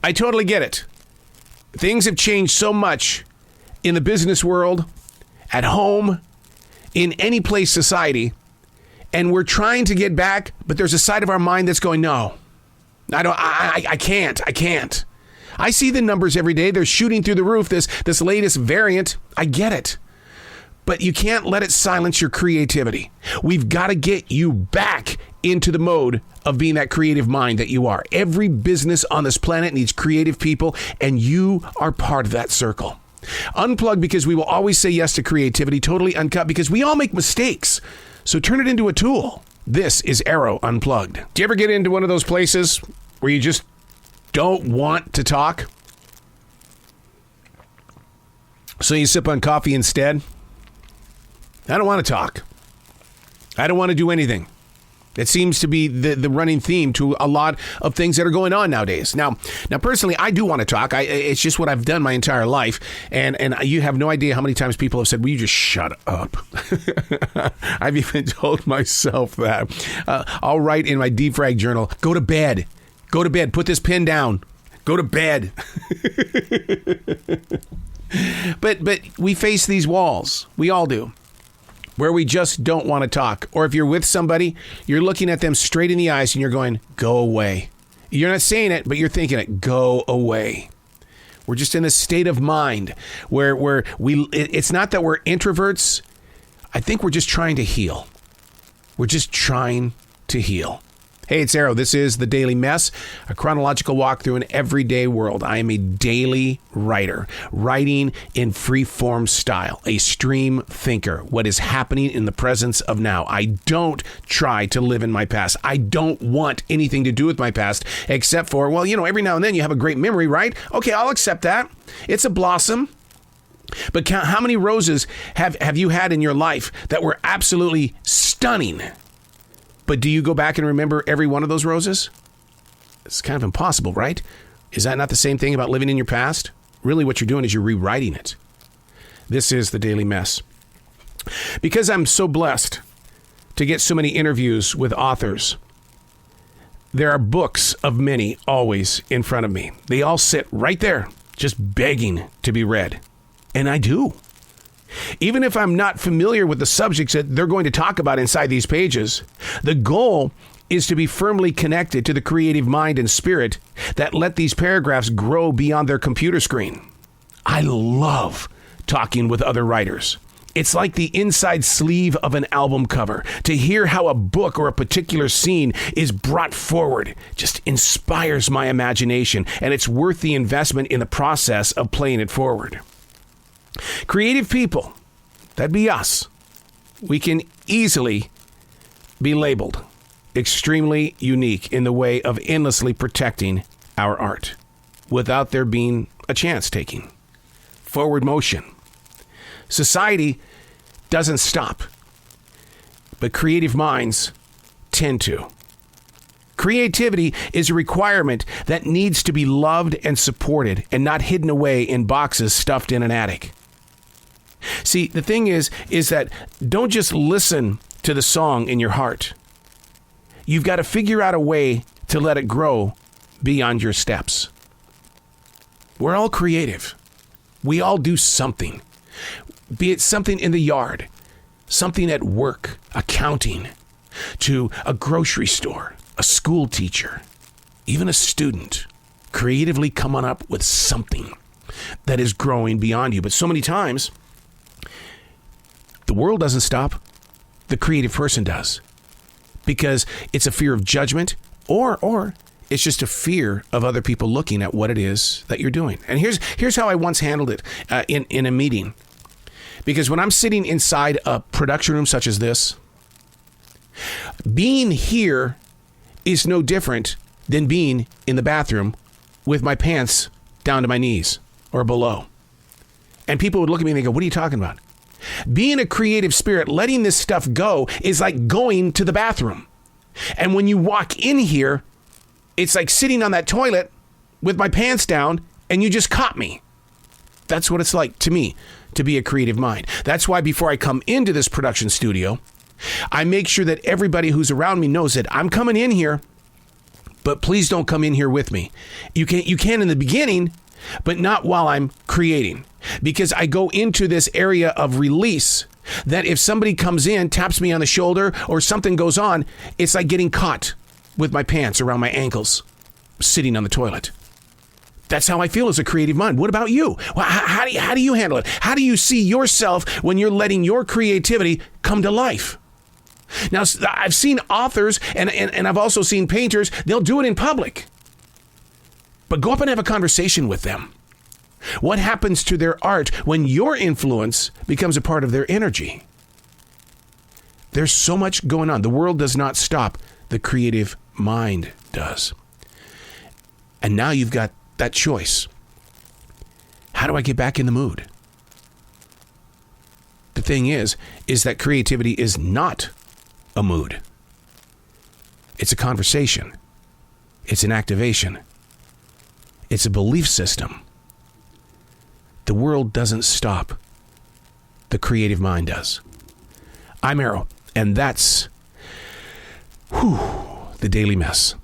I totally get it. Things have changed so much in the business world, at home, in any place society, and we're trying to get back, but there's a side of our mind that's going, no, I can't. I see the numbers every day. They're shooting through the roof, this latest variant. I get it. But you can't let it silence your creativity. We've got to get you back into the mode of being that creative mind that you are. Every business on this planet needs creative people, and you are part of that circle. Unplugged, because we will always say yes to creativity. Totally Uncut, because we all make mistakes. So turn it into a tool. This is Arroe Unplugged. Do you ever get into one of those places where you just don't want to talk? So you sip on coffee instead? I don't want to talk. I don't want to do anything. It seems to be the running theme to a lot of things that are going on nowadays. Now, personally, I do want to talk. It's just what I've done my entire life. And you have no idea how many times people have said, will you just shut up? I've even told myself that. I'll write in my defrag journal, go to bed. Go to bed. Put this pen down. Go to bed. But we face these walls. We all do. Where we just don't want to talk. Or if you're with somebody, you're looking at them straight in the eyes and you're going, go away. You're not saying it, but you're thinking it, go away. We're just in a state of mind where it's not that we're introverts. I think we're just trying to heal. We're just trying to heal. Hey, it's Arroe. This is The Daily Mess, a chronological walk through an everyday world. I am a daily writer, writing in free-form style, a stream thinker, what is happening in the presence of now. I don't try to live in my past. I don't want anything to do with my past, except for, well, every now and then you have a great memory, right? Okay, I'll accept that. It's a blossom. But count how many roses have you had in your life that were absolutely stunning? But do you go back and remember every one of those roses? It's kind of impossible, right? Is that not the same thing about living in your past? Really, what you're doing is you're rewriting it. This is The Daily Mess. Because I'm so blessed to get so many interviews with authors, there are books of many always in front of me. They all sit right there, just begging to be read. And I do. Even if I'm not familiar with the subjects that they're going to talk about inside these pages, the goal is to be firmly connected to the creative mind and spirit that let these paragraphs grow beyond their computer screen. I love talking with other writers. It's like the inside sleeve of an album cover. To hear how a book or a particular scene is brought forward just inspires my imagination, and it's worth the investment in the process of playing it forward. Creative people, that'd be us. We can easily be labeled extremely unique in the way of endlessly protecting our art without there being a chance taking. Forward motion. Society doesn't stop, but creative minds tend to. Creativity is a requirement that needs to be loved and supported and not hidden away in boxes stuffed in an attic. See, the thing is that don't just listen to the song in your heart. You've got to figure out a way to let it grow beyond your steps. We're all creative. We all do something. Be it something in the yard, something at work, accounting, to a grocery store, a school teacher, even a student, creatively coming up with something that is growing beyond you. But so many times, the world doesn't stop. The creative person does. Because it's a fear of judgment or it's just a fear of other people looking at what it is that you're doing. And here's how I once handled it in a meeting. Because when I'm sitting inside a production room such as this, being here is no different than being in the bathroom with my pants down to my knees or below. And people would look at me and they go, what are you talking about? Being a creative spirit, letting this stuff go is like going to the bathroom. And when you walk in here, it's like sitting on that toilet with my pants down and you just caught me. That's what it's like to me to be a creative mind. That's why before I come into this production studio, I make sure that everybody who's around me knows that I'm coming in here, but please don't come in here with me. You can in the beginning, but not while I'm creating, because I go into this area of release that if somebody comes in, taps me on the shoulder, or something goes on, it's like getting caught with my pants around my ankles, sitting on the toilet. That's how I feel as a creative mind. What about you? Well, how do you handle it? How do you see yourself when you're letting your creativity come to life? Now, I've seen authors, and I've also seen painters, they'll do it in public. But go up and have a conversation with them. What happens to their art when your influence becomes a part of their energy? There's so much going on. The world does not stop. The creative mind does. And now you've got that choice. How do I get back in the mood? The thing is that creativity is not a mood. It's a conversation. It's an activation. It's a belief system. The world doesn't stop. The creative mind does. I'm Arroe, and that's the Daily Mess.